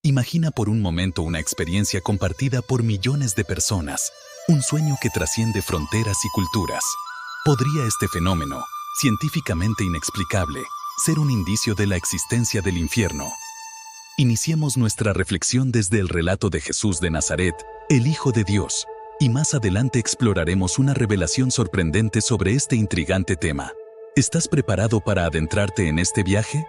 Imagina por un momento una experiencia compartida por millones de personas, un sueño que trasciende fronteras y culturas. ¿Podría este fenómeno, científicamente inexplicable, ser un indicio de la existencia del infierno? Iniciemos nuestra reflexión desde el relato de Jesús de Nazaret, el Hijo de Dios, y más adelante exploraremos una revelación sorprendente sobre este intrigante tema. ¿Estás preparado para adentrarte en este viaje?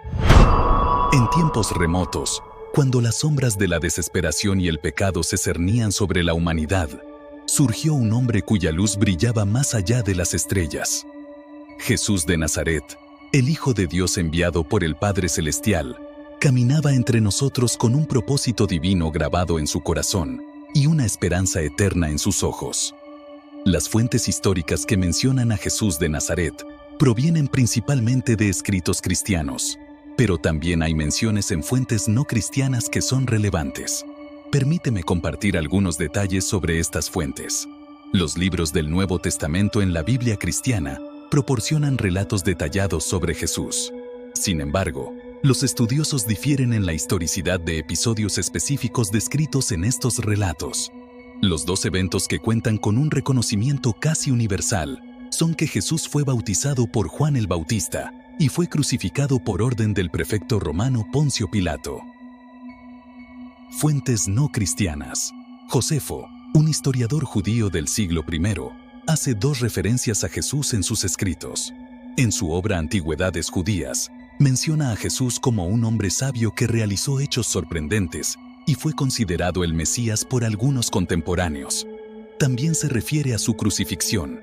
En tiempos remotos, cuando las sombras de la desesperación y el pecado se cernían sobre la humanidad, surgió un hombre cuya luz brillaba más allá de las estrellas. Jesús de Nazaret, el Hijo de Dios enviado por el Padre Celestial, caminaba entre nosotros con un propósito divino grabado en su corazón y una esperanza eterna en sus ojos. Las fuentes históricas que mencionan a Jesús de Nazaret provienen principalmente de escritos cristianos, pero también hay menciones en fuentes no cristianas que son relevantes. Permíteme compartir algunos detalles sobre estas fuentes. Los libros del Nuevo Testamento en la Biblia cristiana proporcionan relatos detallados sobre Jesús. Sin embargo, los estudiosos difieren en la historicidad de episodios específicos descritos en estos relatos. Los dos eventos que cuentan con un reconocimiento casi universal son que Jesús fue bautizado por Juan el Bautista y fue crucificado por orden del prefecto romano Poncio Pilato. Fuentes no cristianas. Josefo, un historiador judío del siglo I, hace dos referencias a Jesús en sus escritos. En su obra Antigüedades Judías, menciona a Jesús como un hombre sabio que realizó hechos sorprendentes y fue considerado el Mesías por algunos contemporáneos. También se refiere a su crucifixión.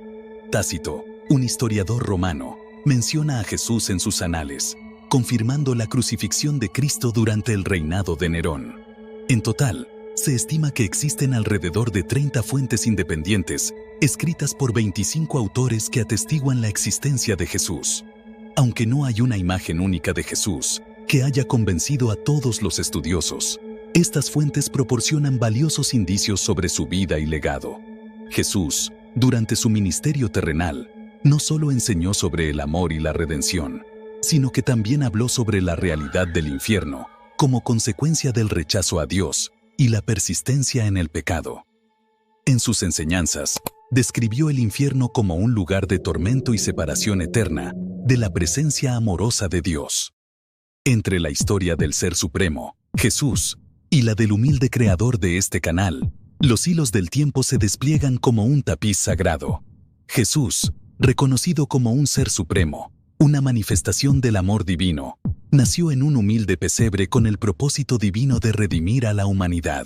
Tácito, un historiador romano, menciona a Jesús en sus anales, confirmando la crucifixión de Cristo durante el reinado de Nerón. En total, se estima que existen alrededor de 30 fuentes independientes, escritas por 25 autores que atestiguan la existencia de Jesús. Aunque no hay una imagen única de Jesús que haya convencido a todos los estudiosos, estas fuentes proporcionan valiosos indicios sobre su vida y legado. Jesús, durante su ministerio terrenal, no solo enseñó sobre el amor y la redención, sino que también habló sobre la realidad del infierno, como consecuencia del rechazo a Dios y la persistencia en el pecado. En sus enseñanzas, describió el infierno como un lugar de tormento y separación eterna de la presencia amorosa de Dios. Entre la historia del Ser Supremo, Jesús, y la del humilde creador de este canal, los hilos del tiempo se despliegan como un tapiz sagrado. Jesús, reconocido como un Ser Supremo, una manifestación del amor divino, nació en un humilde pesebre con el propósito divino de redimir a la humanidad.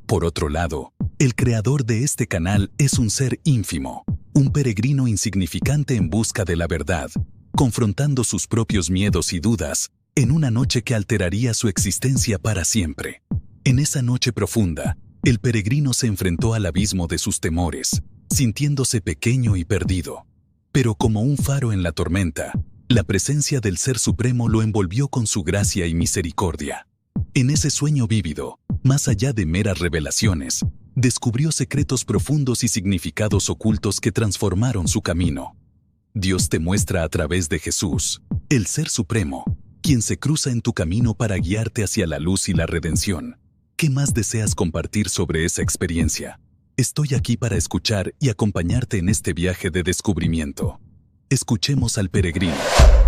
Por otro lado, el creador de este canal es un ser ínfimo, un peregrino insignificante en busca de la verdad, confrontando sus propios miedos y dudas en una noche que alteraría su existencia para siempre. En esa noche profunda, el peregrino se enfrentó al abismo de sus temores, sintiéndose pequeño y perdido. Pero como un faro en la tormenta, la presencia del Ser Supremo lo envolvió con su gracia y misericordia. En ese sueño vívido, más allá de meras revelaciones, descubrió secretos profundos y significados ocultos que transformaron su camino. Dios te muestra a través de Jesús, el Ser Supremo, quien se cruza en tu camino para guiarte hacia la luz y la redención. ¿Qué más deseas compartir sobre esa experiencia? Estoy aquí para escuchar y acompañarte en este viaje de descubrimiento. Escuchemos al peregrino.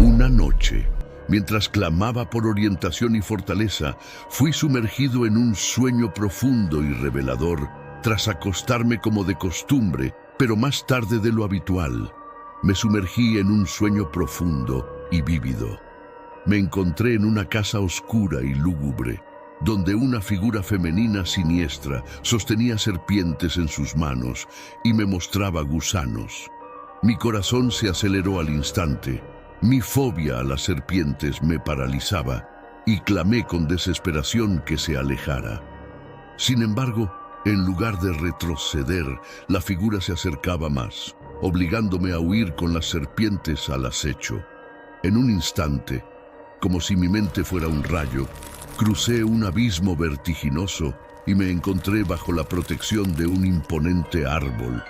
Una noche, mientras clamaba por orientación y fortaleza, fui sumergido en un sueño profundo y revelador, tras acostarme como de costumbre, pero más tarde de lo habitual. Me sumergí en un sueño profundo y vívido. Me encontré en una casa oscura y lúgubre, donde una figura femenina siniestra sostenía serpientes en sus manos y me mostraba gusanos. Mi corazón se aceleró al instante. Mi fobia a las serpientes me paralizaba y clamé con desesperación que se alejara. Sin embargo, en lugar de retroceder, la figura se acercaba más, obligándome a huir con las serpientes al acecho. En un instante, como si mi mente fuera un rayo, crucé un abismo vertiginoso y me encontré bajo la protección de un imponente árbol.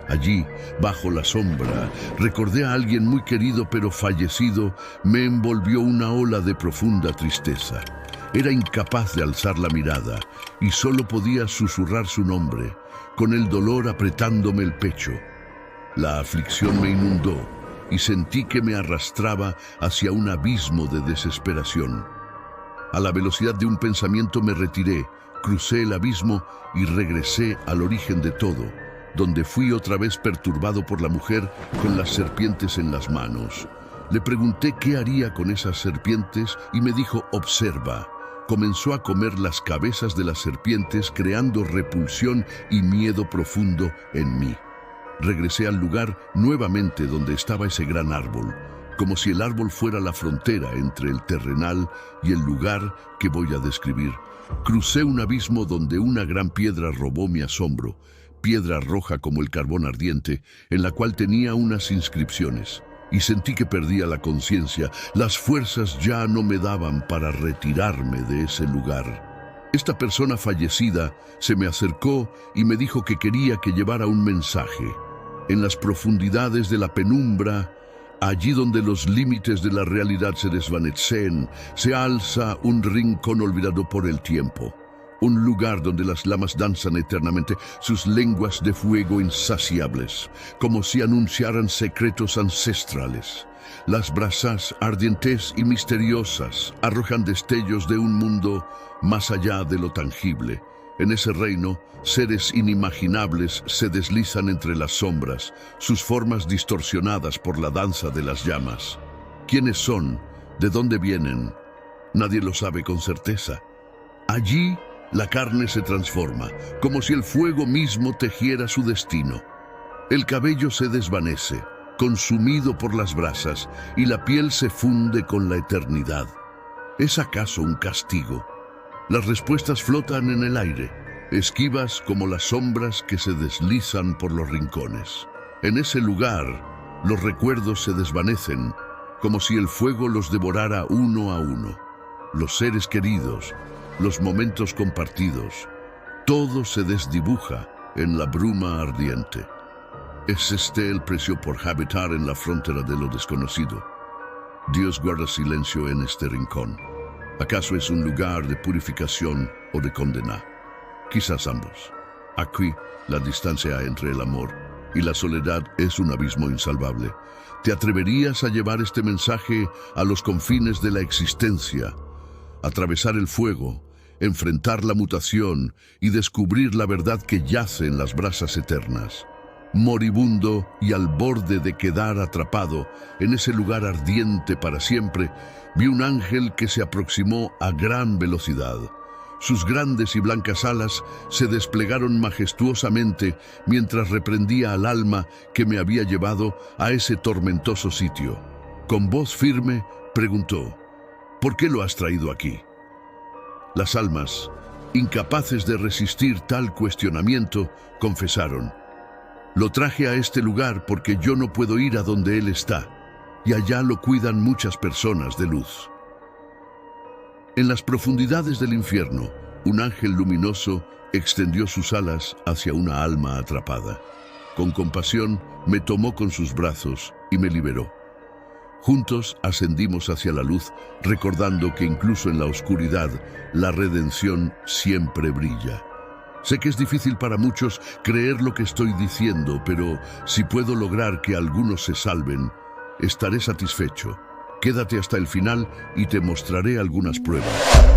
Allí, bajo la sombra, recordé a alguien muy querido pero fallecido, me envolvió una ola de profunda tristeza. Era incapaz de alzar la mirada y solo podía susurrar su nombre, con el dolor apretándome el pecho. La aflicción me inundó y sentí que me arrastraba hacia un abismo de desesperación. A la velocidad de un pensamiento me retiré, crucé el abismo y regresé al origen de todo, donde fui otra vez perturbado por la mujer con las serpientes en las manos. Le pregunté qué haría con esas serpientes y me dijo: observa. Comenzó a comer las cabezas de las serpientes, creando repulsión y miedo profundo en mí. Regresé al lugar nuevamente donde estaba ese gran árbol, como si el árbol fuera la frontera entre el terrenal y el lugar que voy a describir. Crucé un abismo donde una gran piedra robó mi asombro, piedra roja como el carbón ardiente, en la cual tenía unas inscripciones. Y sentí que perdía la conciencia. Las fuerzas ya no me daban para retirarme de ese lugar. Esta persona fallecida se me acercó y me dijo que quería que llevara un mensaje. En las profundidades de la penumbra, allí donde los límites de la realidad se desvanecen, se alza un rincón olvidado por el tiempo. Un lugar donde las lamas danzan eternamente, sus lenguas de fuego insaciables, como si anunciaran secretos ancestrales. Las brasas ardientes y misteriosas arrojan destellos de un mundo más allá de lo tangible. En ese reino, seres inimaginables se deslizan entre las sombras, sus formas distorsionadas por la danza de las llamas. ¿Quiénes son? ¿De dónde vienen? Nadie lo sabe con certeza. Allí, la carne se transforma, como si el fuego mismo tejiera su destino. El cabello se desvanece, consumido por las brasas, y la piel se funde con la eternidad. ¿Es acaso un castigo? Las respuestas flotan en el aire, esquivas como las sombras que se deslizan por los rincones. En ese lugar, los recuerdos se desvanecen, como si el fuego los devorara uno a uno. Los seres queridos, los momentos compartidos, todo se desdibuja en la bruma ardiente. ¿Es este el precio por habitar en la frontera de lo desconocido? Dios guarda silencio en este rincón. ¿Acaso es un lugar de purificación o de condena? Quizás ambos. Aquí, la distancia entre el amor y la soledad es un abismo insalvable. ¿Te atreverías a llevar este mensaje a los confines de la existencia? Atravesar el fuego, enfrentar la mutación y descubrir la verdad que yace en las brasas eternas. Moribundo y al borde de quedar atrapado en ese lugar ardiente para siempre, vi un ángel que se aproximó a gran velocidad. Sus grandes y blancas alas se desplegaron majestuosamente mientras reprendía al alma que me había llevado a ese tormentoso sitio. Con voz firme preguntó: ¿por qué lo has traído aquí? Las almas, incapaces de resistir tal cuestionamiento, confesaron: lo traje a este lugar porque yo no puedo ir a donde él está, y allá lo cuidan muchas personas de luz. En las profundidades del infierno, un ángel luminoso extendió sus alas hacia una alma atrapada. Con compasión, me tomó con sus brazos y me liberó. Juntos ascendimos hacia la luz, recordando que incluso en la oscuridad, la redención siempre brilla. Sé que es difícil para muchos creer lo que estoy diciendo, pero si puedo lograr que algunos se salven, estaré satisfecho. Quédate hasta el final y te mostraré algunas pruebas.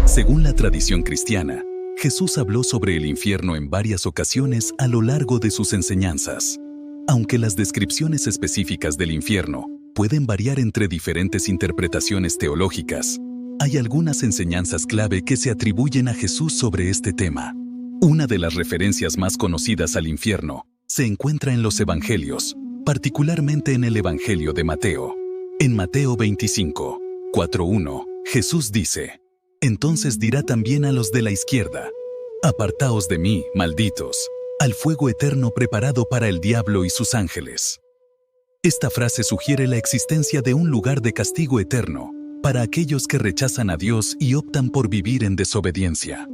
Según la tradición cristiana, Jesús habló sobre el infierno en varias ocasiones a lo largo de sus enseñanzas. Aunque las descripciones específicas del infierno pueden variar entre diferentes interpretaciones teológicas, hay algunas enseñanzas clave que se atribuyen a Jesús sobre este tema. Una de las referencias más conocidas al infierno se encuentra en los Evangelios, particularmente en el Evangelio de Mateo. En Mateo 25, 4:1, Jesús dice: entonces dirá también a los de la izquierda: apartaos de mí, malditos, al fuego eterno preparado para el diablo y sus ángeles. Esta frase sugiere la existencia de un lugar de castigo eterno para aquellos que rechazan a Dios y optan por vivir en desobediencia.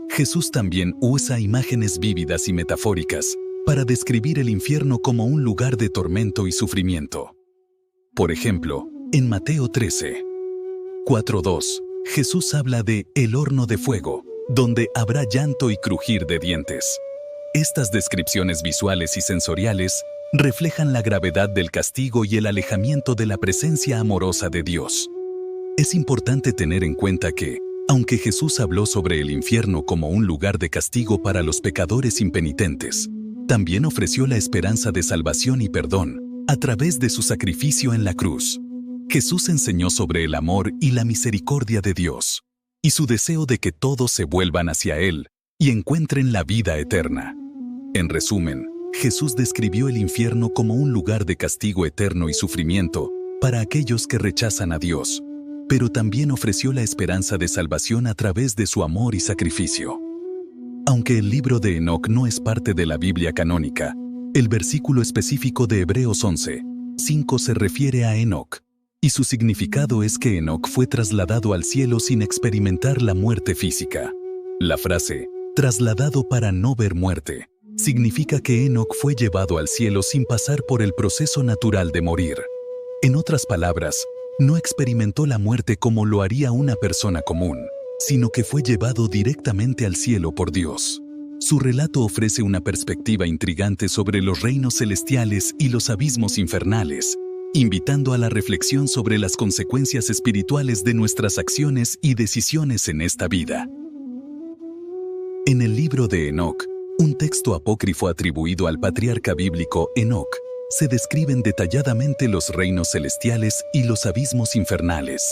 Jesús también usa imágenes vívidas y metafóricas para describir el infierno como un lugar de tormento y sufrimiento. Por ejemplo, en Mateo 13, 4:2, Jesús habla de el horno de fuego, donde habrá llanto y crujir de dientes. Estas descripciones visuales y sensoriales reflejan la gravedad del castigo y el alejamiento de la presencia amorosa de Dios. Es importante tener en cuenta que, aunque Jesús habló sobre el infierno como un lugar de castigo para los pecadores impenitentes, también ofreció la esperanza de salvación y perdón a través de su sacrificio en la cruz. Jesús enseñó sobre el amor y la misericordia de Dios, y su deseo de que todos se vuelvan hacia Él y encuentren la vida eterna. En resumen, Jesús describió el infierno como un lugar de castigo eterno y sufrimiento para aquellos que rechazan a Dios, pero también ofreció la esperanza de salvación a través de su amor y sacrificio. Aunque el libro de Enoc no es parte de la Biblia canónica, el versículo específico de Hebreos 11:5 se refiere a Enoc, y su significado es que Enoc fue trasladado al cielo sin experimentar la muerte física. La frase, trasladado para no ver muerte, significa que Enoc fue llevado al cielo sin pasar por el proceso natural de morir. En otras palabras, no experimentó la muerte como lo haría una persona común, sino que fue llevado directamente al cielo por Dios. Su relato ofrece una perspectiva intrigante sobre los reinos celestiales y los abismos infernales, invitando a la reflexión sobre las consecuencias espirituales de nuestras acciones y decisiones en esta vida. En el libro de Enoc, un texto apócrifo atribuido al patriarca bíblico Enoc, se describen detalladamente los reinos celestiales y los abismos infernales.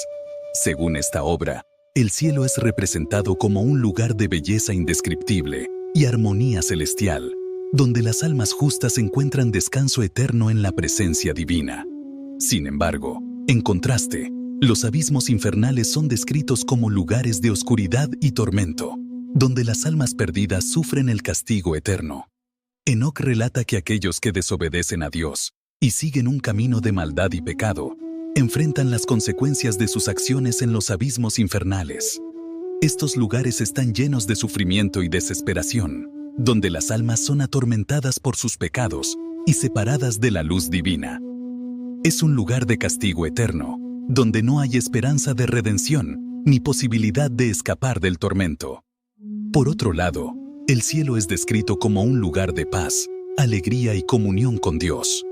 Según esta obra, el cielo es representado como un lugar de belleza indescriptible y armonía celestial, donde las almas justas encuentran descanso eterno en la presencia divina. Sin embargo, en contraste, los abismos infernales son descritos como lugares de oscuridad y tormento, donde las almas perdidas sufren el castigo eterno. Enoc relata que aquellos que desobedecen a Dios y siguen un camino de maldad y pecado, enfrentan las consecuencias de sus acciones en los abismos infernales. Estos lugares están llenos de sufrimiento y desesperación, donde las almas son atormentadas por sus pecados y separadas de la luz divina. Es un lugar de castigo eterno, donde no hay esperanza de redención ni posibilidad de escapar del tormento. Por otro lado, el cielo es descrito como un lugar de paz, alegría y comunión con Dios.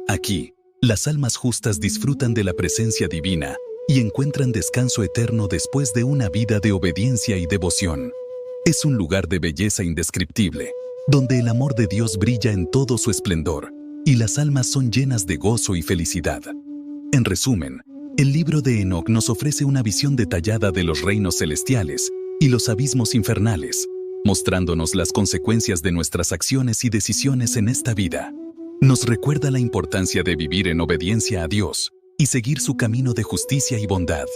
Aquí, las almas justas disfrutan de la presencia divina y encuentran descanso eterno después de una vida de obediencia y devoción. Es un lugar de belleza indescriptible, donde el amor de Dios brilla en todo su esplendor y las almas son llenas de gozo y felicidad. En resumen, el libro de Enoc nos ofrece una visión detallada de los reinos celestiales y los abismos infernales, mostrándonos las consecuencias de nuestras acciones y decisiones en esta vida. Nos recuerda la importancia de vivir en obediencia a Dios y seguir su camino de justicia y bondad,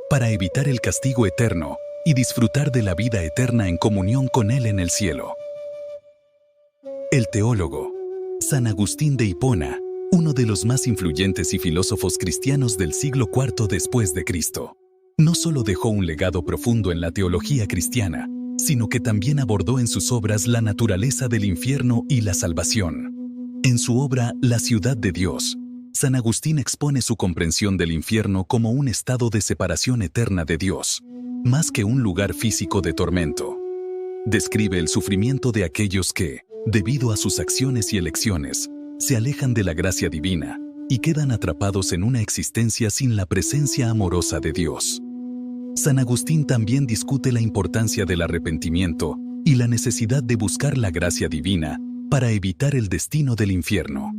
para evitar el castigo eterno y disfrutar de la vida eterna en comunión con Él en el cielo. El teólogo San Agustín de Hipona, uno de los más influyentes y filósofos cristianos del siglo IV después de Cristo, no solo dejó un legado profundo en la teología cristiana, sino que también abordó en sus obras la naturaleza del infierno y la salvación. En su obra La ciudad de Dios, San Agustín expone su comprensión del infierno como un estado de separación eterna de Dios, más que un lugar físico de tormento. Describe el sufrimiento de aquellos que, debido a sus acciones y elecciones, se alejan de la gracia divina y quedan atrapados en una existencia sin la presencia amorosa de Dios. San Agustín también discute la importancia del arrepentimiento y la necesidad de buscar la gracia divina para evitar el destino del infierno.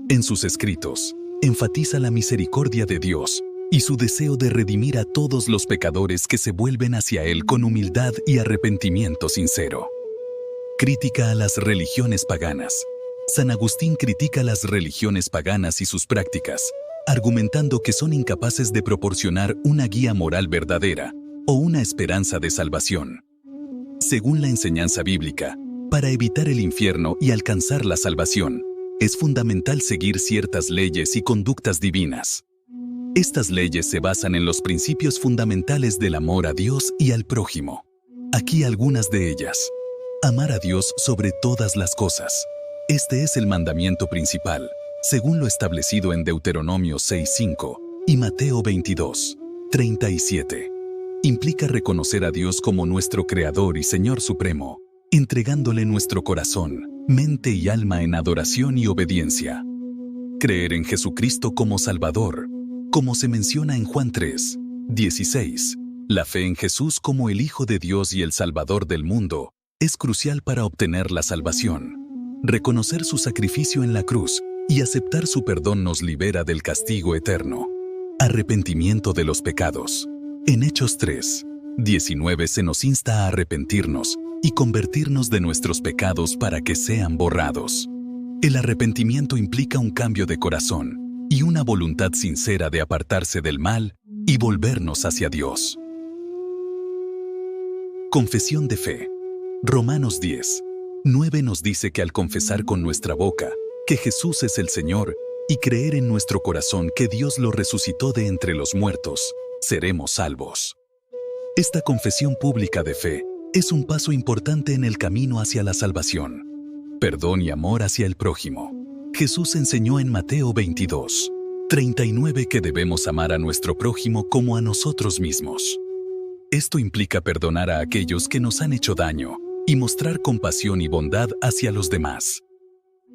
En sus escritos, enfatiza la misericordia de Dios y su deseo de redimir a todos los pecadores que se vuelven hacia Él con humildad y arrepentimiento sincero. Crítica a las religiones paganas. San Agustín critica las religiones paganas y sus prácticas, argumentando que son incapaces de proporcionar una guía moral verdadera o una esperanza de salvación. Según la enseñanza bíblica, para evitar el infierno y alcanzar la salvación, es fundamental seguir ciertas leyes y conductas divinas. Estas leyes se basan en los principios fundamentales del amor a Dios y al prójimo. Aquí algunas de ellas. Amar a Dios sobre todas las cosas. Este es el mandamiento principal, según lo establecido en Deuteronomio 6:5 y Mateo 22:37. implica reconocer a Dios como nuestro Creador y Señor Supremo, entregándole nuestro corazón, mente y alma en adoración y obediencia. Creer en Jesucristo como Salvador, como se menciona en Juan 3:16. La fe en Jesús como el Hijo de Dios y el Salvador del mundo es crucial para obtener la salvación. Reconocer su sacrificio en la cruz y aceptar su perdón nos libera del castigo eterno. Arrepentimiento de los pecados. En Hechos 3:19 se nos insta a arrepentirnos y convertirnos de nuestros pecados para que sean borrados. El arrepentimiento implica un cambio de corazón y una voluntad sincera de apartarse del mal y volvernos hacia Dios. Confesión de fe. Romanos 10:9 nos dice que al confesar con nuestra boca que Jesús es el Señor y creer en nuestro corazón que Dios lo resucitó de entre los muertos, seremos salvos. Esta confesión pública de fe es un paso importante en el camino hacia la salvación. Perdón y amor hacia el prójimo. Jesús enseñó en Mateo 22:39 que debemos amar a nuestro prójimo como a nosotros mismos. Esto implica perdonar a aquellos que nos han hecho daño y mostrar compasión y bondad hacia los demás.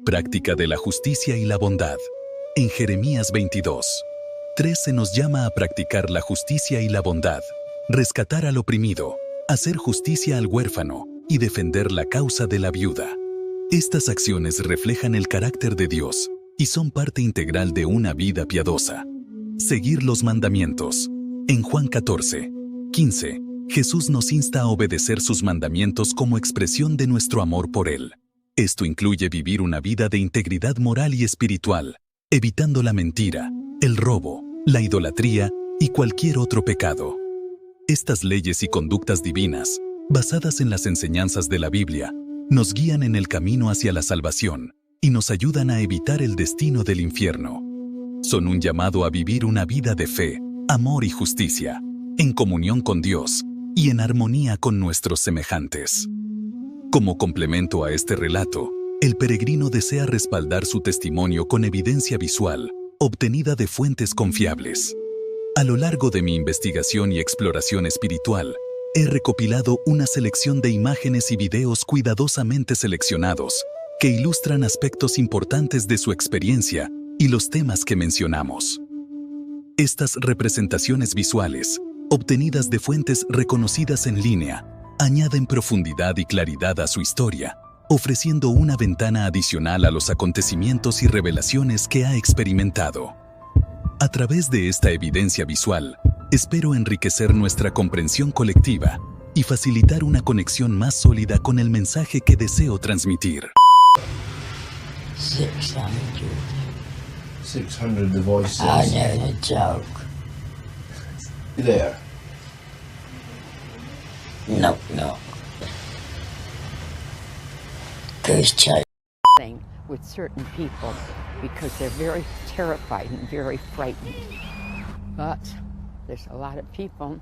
Práctica de la justicia y la bondad. En Jeremías 22:3 se nos llama a practicar la justicia y la bondad, rescatar al oprimido, hacer justicia al huérfano y defender la causa de la viuda. Estas acciones reflejan el carácter de Dios y son parte integral de una vida piadosa. Seguir los mandamientos. En Juan 14:15, Jesús nos insta a obedecer sus mandamientos como expresión de nuestro amor por Él. Esto incluye vivir una vida de integridad moral y espiritual, evitando la mentira, el robo, la idolatría y cualquier otro pecado. Estas leyes y conductas divinas, basadas en las enseñanzas de la Biblia, nos guían en el camino hacia la salvación y nos ayudan a evitar el destino del infierno. Son un llamado a vivir una vida de fe, amor y justicia, en comunión con Dios y en armonía con nuestros semejantes. Como complemento a este relato, el peregrino desea respaldar su testimonio con evidencia visual, obtenida de fuentes confiables. A lo largo de mi investigación y exploración espiritual, he recopilado una selección de imágenes y videos cuidadosamente seleccionados que ilustran aspectos importantes de su experiencia y los temas que mencionamos. Estas representaciones visuales, obtenidas de fuentes reconocidas en línea, añaden profundidad y claridad a su historia, ofreciendo una ventana adicional a los acontecimientos y revelaciones que ha experimentado. A través de esta evidencia visual, espero enriquecer nuestra comprensión colectiva y facilitar una conexión más sólida con el mensaje que deseo transmitir. 600 the voices. I know the joke. There. No. Goose chase. Thing with certain people because they're very terrified and very frightened. But there's a lot of people.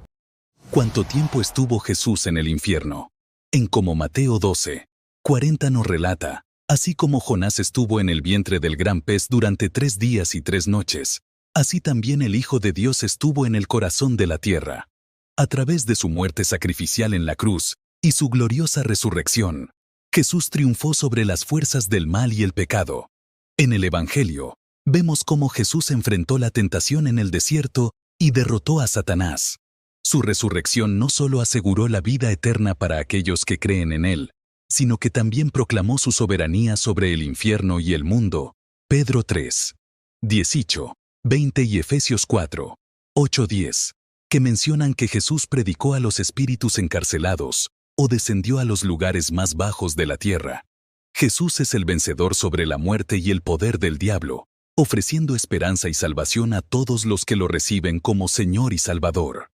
¿Cuánto tiempo estuvo Jesús en el infierno? En como Mateo 12:40 nos relata, así como Jonás estuvo en el vientre del gran pez durante 3 días y 3 noches, así también el Hijo de Dios estuvo en el corazón de la tierra. A través de su muerte sacrificial en la cruz y su gloriosa resurrección, Jesús triunfó sobre las fuerzas del mal y el pecado. En el Evangelio, vemos cómo Jesús enfrentó la tentación en el desierto y derrotó a Satanás. Su resurrección no solo aseguró la vida eterna para aquellos que creen en Él, sino que también proclamó su soberanía sobre el infierno y el mundo. Pedro 3:18-20 y Efesios 4:8-10, que mencionan que Jesús predicó a los espíritus encarcelados o descendió a los lugares más bajos de la tierra. Jesús es el vencedor sobre la muerte y el poder del diablo, ofreciendo esperanza y salvación a todos los que lo reciben como Señor y Salvador.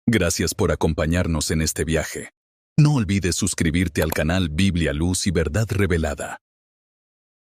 Gracias por acompañarnos en este viaje. No olvides suscribirte al canal Biblia, Luz y Verdad Revelada.